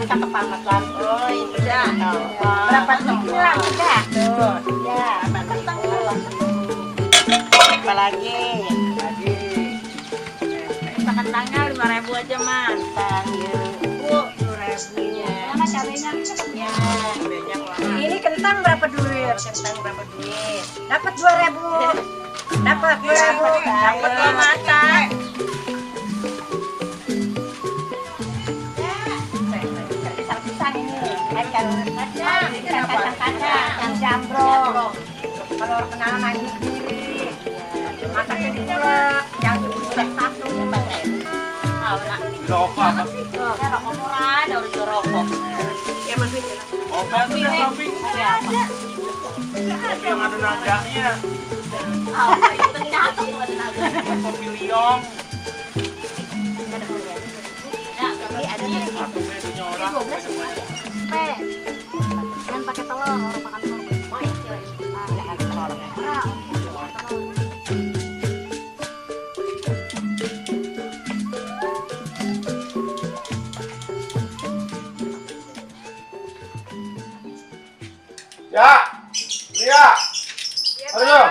cakep banget kan. Oh itu dah. Berapa duit hilang udah? Tuh. Ya, Kentang apalagi? Kita kentangnya 5.000 aja mas. kentang ya. Bu, 10.000 nya. Mana cabenya? Ya, banyak banget. Ini kentang berapa duit? Kentang berapa duit? Dapat 2.000. Dapat 2.000. Dapat lo masak. Pisang-pisang ini. Kacang jambrong. Kalau kenal mandi sendiri. Masaknya di kulek. Yang diulek satu. Rokok apa? Ya rokok murah, ada udah rokok. Ya masih. Obat udah shopping. Tapi yang ada nadanya. Itu nyatu ada naga. Kopi liong. Ya, tapi ada nih. Satu menunya orang. 12 Jangan pakai telur, orang makan telur. Banyak sih. Ya, ada telur. Ya. Lia. Ayo.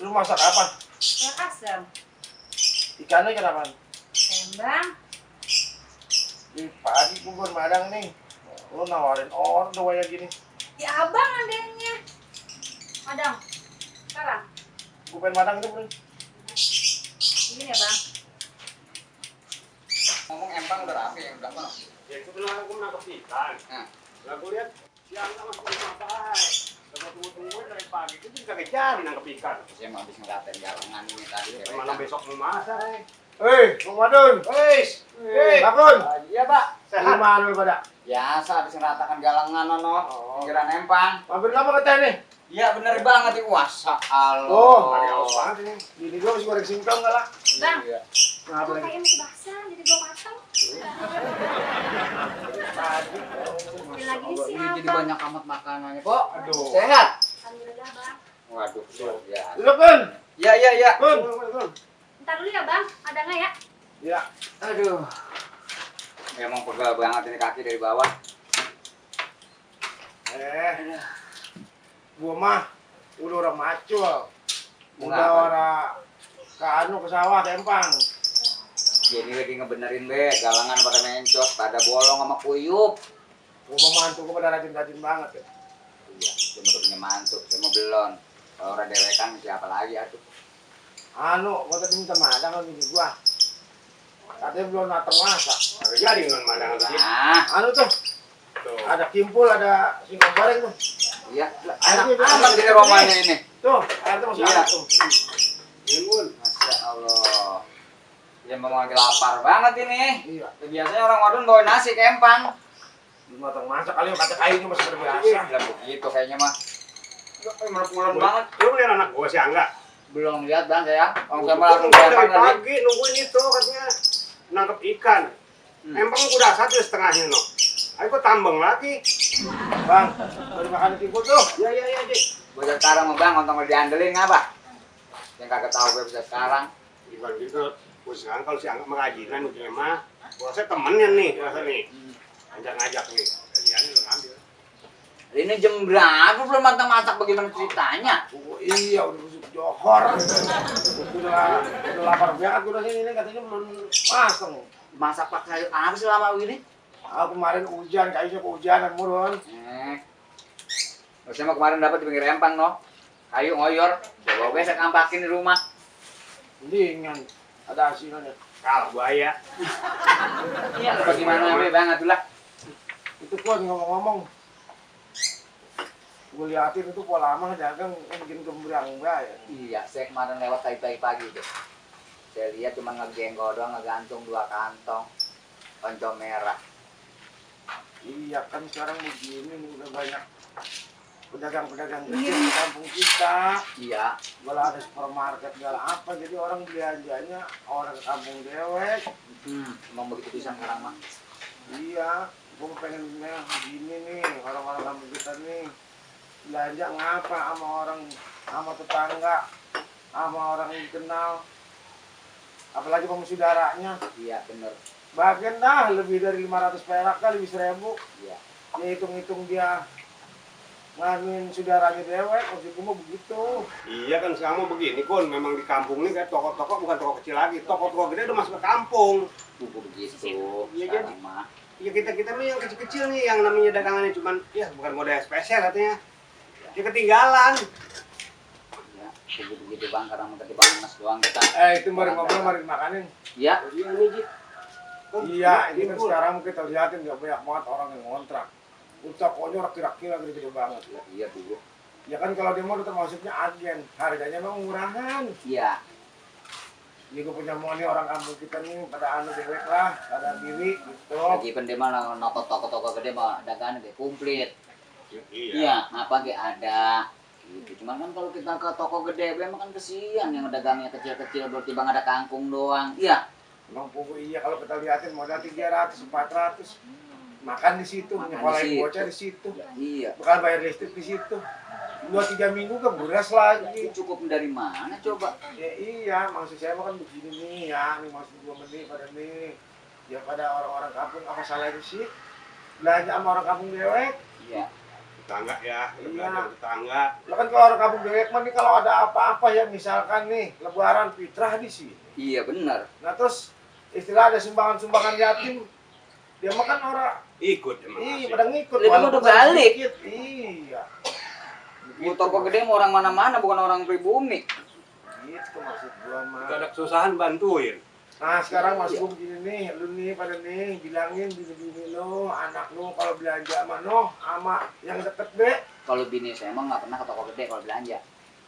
Lu masak apa? Yang asam. Ikannya kenapa? Tembang. Di pagi bubur madang nih. Lu nawarin orang tuh kayak gini. Ya abang adanya. Madang. Sekarang. Bubur madang itu bro. Ini ya bang. Ngomong empang udah rame ya, udah mana? Ya itu bilang aku menangkap ikan. Nah. Lah gue lihat siang sama rumah baik. Coba tunggu-tungguin dari pagi itu bisa kejar nangkep ikan. Saya mau habis ngeliatin galangan ini tadi. Mana besok mau masak Hei, Bang Madun. Hei, Bakun. Iya pak. Sehat mana lu pada? Biasa habis ngeratakan galangan no. Oh. Kira nempang. Mampir lama ke nih? Iya bener banget ini. Wah Allah. Oh, hari apa ini? Ini gua masih goreng singkong enggak lah? Bang. Iya. Kenapa lagi? Kayak masih basah, jadi belum matang. Tadi. Lagi sih Ini jadi abang. banyak amat makanannya kok. Aduh. Sehat. Alhamdulillah bang. Waduh. Ya. Lu Kun. Iya. Kun. Ntar dulu ya bang, ada nggak ya? Ya. Aduh. Emang pegal banget ini kaki dari bawah. Gua mah udah orang macul. Udah Kenapa? orang ke anu ke sawah tempang. Jadi lagi ngebenerin be, galangan pada mencos, pada bolong sama kuyup. Gua mau mantu gua pada rajin-rajin banget ya. Iya, dia mau punya mantu, dia mau belon. Kalau orang dewekan siapa lagi atuh? Anu, gua tadi minta madang sama bini gua. Katanya belum matang masak. Ada jadi dengan madang tadi. Nah, Anu tuh, ada kimpul, ada singkong goreng tuh. iya, enak amat ini romanya ini. Tuh, air tuh masih Iya. ada tuh. Kimpul. Masya Allah. Ya memang lagi lapar banget ini. Iya. Biasanya orang Wadon bawa nasi ke empang. Belum matang masak kali kata kayunya masih berbiasa. Iya, begitu kayaknya mah. Melepung banget. Lu ngeliat anak gua si Angga? Belum lihat bang saya. Orang saya Gua langsung ke nungguin empang dari tadi. pagi nungguin itu katanya nangkep ikan. Empang udah satu setengahnya no. Ayo gua tambeng lagi. Bang, baru makan kimpul tuh. Iya, Dik. Bisa sekarang mau bang, untung udah diandelin ngapa? Yang kagak tahu gue bisa sekarang. Gimana gitu? Gua sekarang kalau si Angga mengajinan udah mah, gua saya temennya nih, rasa nih. Ngajak nih. Kalian lu ngambil. Ini jam berapa belum matang masak bagaimana ceritanya? Oh, iya, udah busuk johor. Udah lapar banget gua sini katanya belum masang. Masak pakai apa sih lama ini? Kemarin hujan, kayaknya kehujanan murun. Saya mau kemarin dapat di pinggir empang no. Kayu ngoyor, coba gue saya kampakin di rumah. Mendingan ada hasilnya. Kalah buaya. Iya, bagaimana be banget lah. Itu gua ngomong-ngomong. Gue liatin itu pola lama dagang bikin gembrang ya. Iya, saya kemarin lewat pagi tuh. Saya lihat cuma ngegenggo doang, ngegantung 2 kantong oncom merah. Iya kan sekarang begini nih, udah banyak pedagang-pedagang kecil di kampung kita. Iya. Malah ada supermarket segala apa, jadi orang belanjanya orang kampung dewek. Emang begitu bisa sekarang mah. Iya, gue pengennya begini nih, orang-orang kampung kita nih belanja ngapa sama orang, sama tetangga, sama orang yang dikenal. apalagi sama saudaranya. Iya bener. Bagian dah lebih dari 500 perak kali 1.000. Iya. Dia hitung-hitung dia nganuin saudaranya dewek, maksudku mau begitu. Iya kan sekarang mau begini Kun, memang di kampung ini kayak toko-toko bukan toko kecil lagi, toko-toko gede udah masuk ke kampung. Buku begitu. Iya, Sekarang mah. Ya kita nih yang kecil-kecil nih yang namanya dagangannya cuman ya bukan model spesial katanya. Dia ketinggalan. Ya, buku begitu bang, karena mau ketibangan mas doang kita. Itu mari ngobrol, mari makanin. Ya. Iya nih Ji. Iya, ini kan sekarang kita lihatin nggak banyak banget orang yang ngontrak. Tokonya kira-kira gede-gede banget. Ya, iya dulu. Ya kan kalau dia mau termasuknya agen, harganya memang murahan. Iya. Jadi gue punya mau nih orang kampung kita nih pada anu dewek lah, pada diri gitu. Lagi pendema nonton toko-toko gede mah dagangan gede komplit. Iya, apa gak ada. Gitu. Cuman kan kalau kita ke toko gede, memang kan kesian yang dagangnya kecil-kecil berarti bang ada kangkung doang. Iya. Emang pokok iya kalau kita lihatin modal 300, 400. Makan di situ, nyekolahin bocah di situ. Iya. Bakal bayar listrik di situ. 2-3 minggu ke beras lagi. Cukup dari mana coba? Ya iya, maksud saya mah kan begini nih ya, nih maksud gua nih pada nih. Ya pada orang-orang kampung apa salahnya sih? Belanja sama orang kampung dewek. Iya. Tetangga ya, Iya. tetangga. Lah kan kalau orang kampung dewek mah nih kalau ada apa-apa ya misalkan nih lebaran fitrah di sini. Iya benar. Nah terus istilah ada sumbangan-sumbangan yatim. Dia mah kan orang Ikut emang. iya pada ngikut. Dia walaupun udah balik. sedikit. Iya. Bu toko gede mau orang mana-mana bukan orang pribumi. Gitu maksud gua mah. Ada kesusahan bantuin. Nah sekarang maksud gua begini nih, lu nih pada nih bilangin bini-bini lu, anak lu kalau belanja sama no, sama yang deket be. Kalau bini saya emang nggak pernah ke toko gede kalau belanja.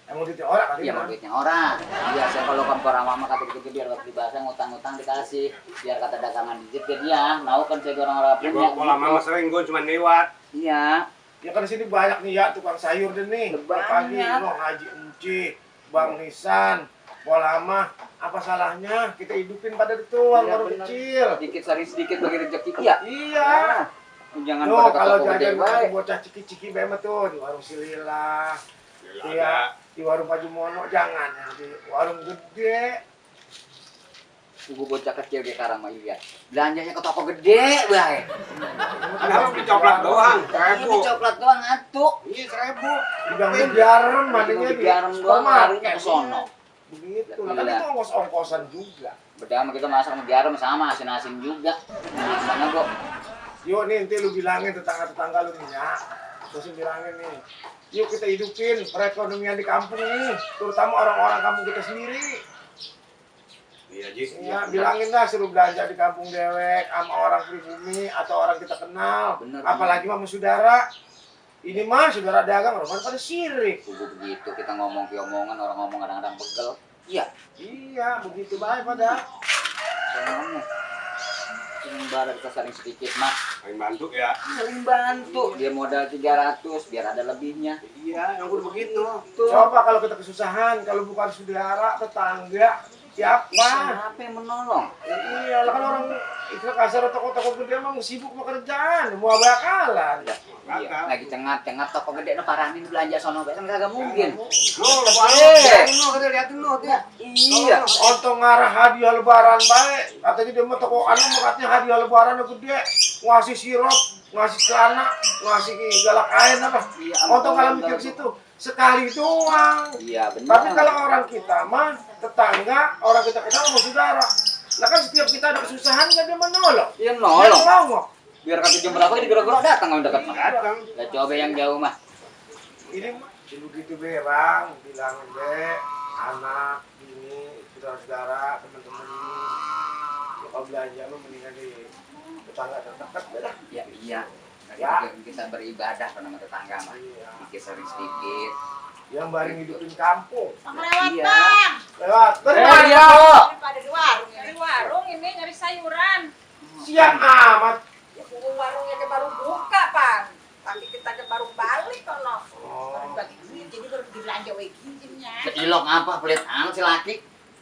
Yang mau duitnya orang kali Iya mau duitnya orang. Biasa kalau kompor mama kata gitu biar waktu bahasa ngutang-ngutang dikasih, biar kata dagangan dikit ke dia. Mau kan saya orang-orang Ya punya. gua lama sering gua cuma lewat. Iya. Ya kan di sini banyak nih ya tukang sayur deh nih. Banyak. Pagi lo Haji Enci, Bang Nisan, Polama, apa salahnya kita hidupin pada itu warung bener. kecil. Sedikit sari sedikit bagi rezeki. Iya. Iya. Jangan Tuh pada ke kalau toko gede jajan baik. bocah ciki-ciki bemet tuh di warung Silila. Iya, di warung Pak Jumono jangan yang di warung gede. Tunggu bocah kecil kayak sekarang mah iya. Belanjanya ke toko gede baik. Kenapa beli coklat doang? Ini coklat doang atuh. Iya 1.000. Udah ngejarem mandinya di Garam doang harinya ke sono. begitu. Lah kan itu ongkos-ongkosan juga. Beda sama kita masak sama garam sama asin-asin juga. Mana kok? Yuk nih nanti lu bilangin tetangga-tetangga lu nih ya. Terus bilangin nih. Yuk kita hidupin perekonomian di kampung nih, terutama orang-orang kampung kita sendiri. Iya, Ji. Ya, bilangin dah suruh belanja di kampung dewek sama orang pribumi atau orang kita kenal. Bener, Apalagi mah sama saudara. Ini mah saudara dagang orang pada sirik. Kubu begitu kita ngomong omongan orang ngomong kadang-kadang pegel. Iya. Iya, begitu baik pada. Soalnya cuma barat kita saling sedikit mah. Saling bantu ya. Saling bantu. Dia modal 300 biar ada lebihnya. Iya, yang gua begitu. Coba kalau kita kesusahan, kalau bukan saudara, tetangga, siapa? Siapa yang menolong? Iya, lah kan orang istilah kasar toko-toko gede emang sibuk pekerjaan, mau bakalan. Iya, lagi cengat-cengat toko gede no paranin belanja sono kan kagak mungkin. Kita liatin lo tuh. Iya. Untuk ngarah hadiah lebaran baik, katanya dia mau toko anu mau katanya hadiah lebaran gede, ngasih sirup, ngasih celana, ngasih galak kain apa. Iya, Untuk kalau mikir ke situ sekali doang. Iya, benar. Tapi kalau orang kita mah tetangga, orang kita kenal sama saudara. Lah kan setiap kita ada kesusahan kan dia menolong. Iya Dia nolong. ngelongok. Biar kata jam berapa di gerok-gerok datang kalau dekat mah. Datang. Lah coba yang jauh mah. Ini mah begitu be bang, bilang be anak ini saudara-saudara teman-teman ini kalau belanja mah mendingan di tetangga terdekat be dah. Ya iya. Ya. Kita beribadah sama tetangga mah. Iya. Sedikit sering sedikit. Yang bareng hidupin kampung. Lewat Iya. bang. Lewat. Iya. Pada di warung. Di warung ini nyari sayuran. Siang amat. Ya warungnya ke baru buka bang. Tapi kita ke baru balik kono. Oh. Baru bagi duit jadi baru belanja we gizinya. Cilok apa pelit amat si laki.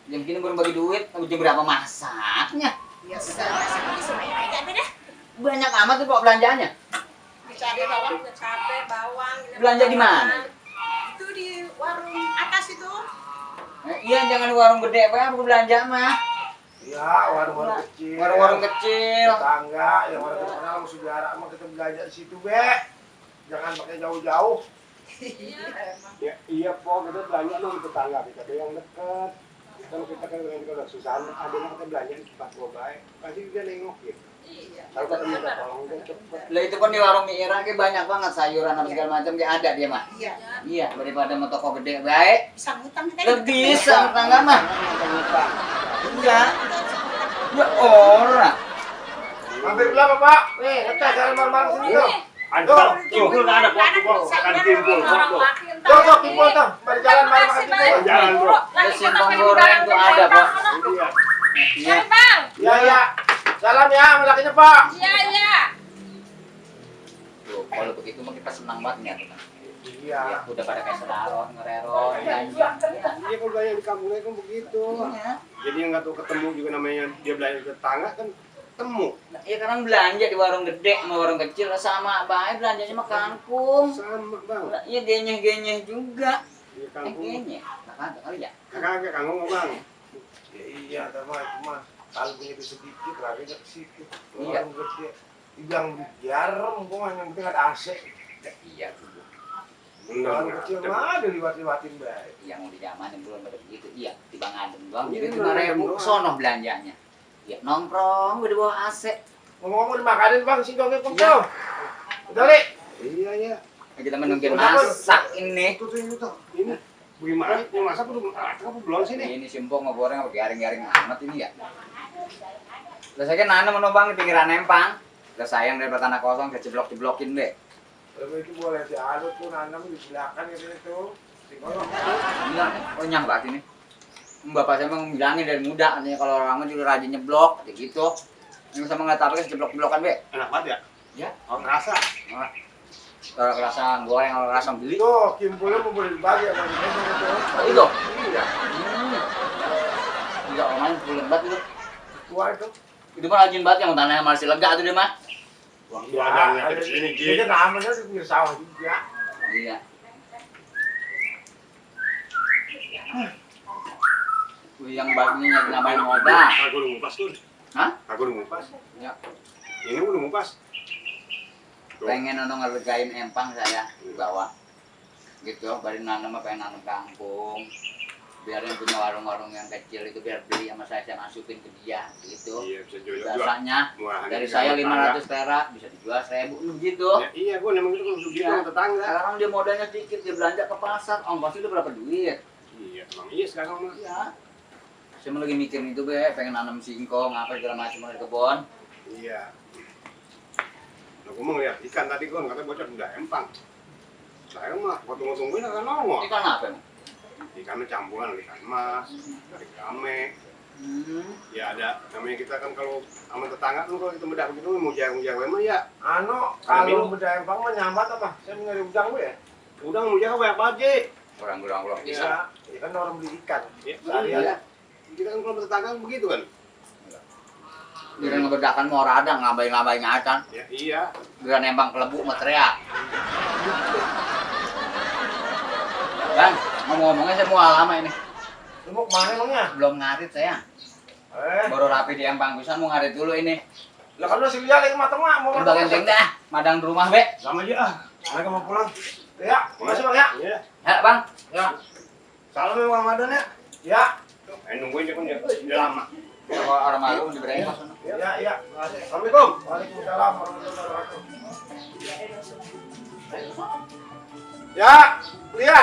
Jam gini baru bagi duit, jam berapa masaknya? Ya semuanya aja deh. Banyak amat tuh Pak belanjanya. Cabai bawang, cabai bawang. Belanja di mana? Itu di warung atas itu. Iya jangan di warung gede, Pak, aku belanja mah. Ya, warung-warung kecil. Warung-warung kecil. Tetangga, yang orang terkenal sama saudara sama kita belanja di situ, Be. Jangan pakai jauh-jauh. Ya, iya po, kita belanja dong di tetangga kita ada yang dekat. Kalau kita kan udah susah, ada yang kita belanja di tempat gua baik, pasti dia nengokin. Kalau kita minta tolong dia cepet. Lah itu kan di warung mie Irang kayak banyak banget sayuran apa segala macam kayak ada dia mah. Iya. Iya, daripada mau toko gede baik. Bisa ngutang kita. Lebih bisa tangga mah. Iya. Ya ora. Hampir berapa, Pak? Nih, ngetes jalan bareng-bareng sini tuh. Ada, timbul nggak ada, po, akan timbul, po. Tuh, timbul tuh. Mari jalan bareng makan timbul. Jalan, bro. Ada simpang goreng tuh ada, Pak. Iya. Iya. Bang. Ya, ya. Salam ya, sama lakinya, Pak. Iya, iya. Tuh, kalau begitu mah kita senang banget nih, kan. Iya. Ya, udah pada kayak sedaron, ngereron, belanja. Iya kalau belanja di kampungnya kan begitu. Iya. Jadi yang nggak tahu ketemu juga namanya dia belanja di tetangga kan ketemu. Nah, iya kadang belanja di warung gede sama warung kecil sama baik belanjanya mah kangkung. Sama bang. Lah, iya genyeh-genyeh juga. Iya kangkung. Genyeh. Nah, kagak kali ya. Kakak kangkung nggak bang? Ya, iya, sama cuma kalau punya duit sedikit, larinya ke situ. Iya. Warung gede. Dibilang jarum, kok yang penting ada AC. Ya, iya tuh. Warung kecil mah ada liwat-liwatin baik. Yang mau dijamanin belum ada begitu. Iya, tiba ngadem doang. Iya, Jadi 5.000 doang. sono belanjanya. Ya nongkrong udah bawa AC. Ngomong-ngomong dimakanin, Bang, singkongnya kumpul. Udah, Li. Iya iya. Nah, kita menungguin masak ini. Tuh ini. Bagaimana? Yang masak belum sih nih? Ini simpong ngegoreng apa garing-garing amat ini ya. Lah saya kan nanam menobang di pinggiran empang. Lah sayang daripada tanah kosong saya jeblok-jeblokin deh. Kalau itu boleh si Adut tuh nanam di belakang gitu itu. Singkong. Bilang renyah banget ini. Bapak saya emang bilangin dari muda katanya kalau orang juga rajin nyeblok kayak gitu. Yang sama nggak tahu kan jeblok-jeblokan be. Enak banget ya? Ya. Oh kerasa. Nah, kalau kerasa goreng kalau kerasa beli. Tuh, kimpulnya mau boleh dibagi sama dia itu. Oh, itu? Iya. Iya, orang bulan banget itu. Tua itu. Itu mah rajin banget yang tanahnya masih lega tuh dia mah. Waktu ada yang ke sini Dia Ji. namanya di pinggir sawah juga. Iya. Yang bagusnya namain modal. Aku udah ngupas tuh. Hah? Aku udah ngupas. Ya. Ini udah ngupas. Tuh. Pengen ngeregain empang saya di bawah. Gitu, baru nanam apa pengen nanam kangkung. Biar yang punya warung-warung yang kecil itu biar beli sama saya masukin ke dia gitu. Iya bisa jual. Biasanya Murahan dari juga saya tetangga. 500 perak bisa dijual 1.000 gitu. Ya, iya gua memang itu kalau begitu Iya. sama tetangga. Sekarang dia modalnya sedikit, dia belanja ke pasar, ongkos itu berapa duit? Iya, emang iya sekarang mah. Iya. Saya mau lagi mikirin itu be, pengen nanam singkong apa segala macam di kebun. Iya. Nah, gua mau ngeliat ikan tadi gua katanya bocor udah empang. Saya mah waktu tungguin akan nongol. Ini kan apa emang? Ikannya campuran ikan mas, dari kame. Ya ada namanya kita kan kalau sama tetangga tuh kalau kita bedah begitu mau jago-jago emang ya. Anu, kalau beda empang mah nyambat apa? Saya mau nyari udang gue ya. Udah mau jago banyak banget Ji. Kurang-kurang bisa. Iya, ya kan orang beli ikan. Ya, Seharian. iya. Kita kan kalau tetangga kan begitu kan. Biar ngebedakan mau rada, ngabai-ngabai ngacan. Ya iya. Biar nembang kelebu mau teriak. Bang, ngomong-ngomongnya saya mau lama ini. Lu mau kemana emangnya? Belum ngarit saya. Baru rapi di empang pisan mau ngarit dulu ini. Lah kan udah si Lia lagi mateng mah, mau Udah genteng dah, madang di rumah be. Sama aja ah. Mereka mau pulang. Ya, makasih Bang ya. Iya. Ya bang. Ya. Salam ya Bang Ramadan ya. Ya. Nungguin dia kan udah lama. Kalau orang malu diberi pas. Ya, ya. Makasih. Assalamualaikum. Waalaikumsalam warahmatullahi wabarakatuh. Ya, Lia.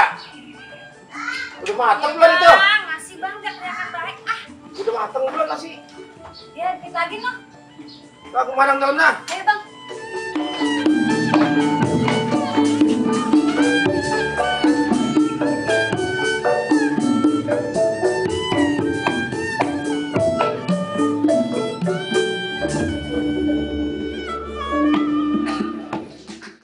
Udah mateng belum itu? Bang, masih bang, gak kelihatan baik. Ah, Udah mateng belum nasi? ya dikit lagi noh. Lah, ke madang dalamnya. Ayo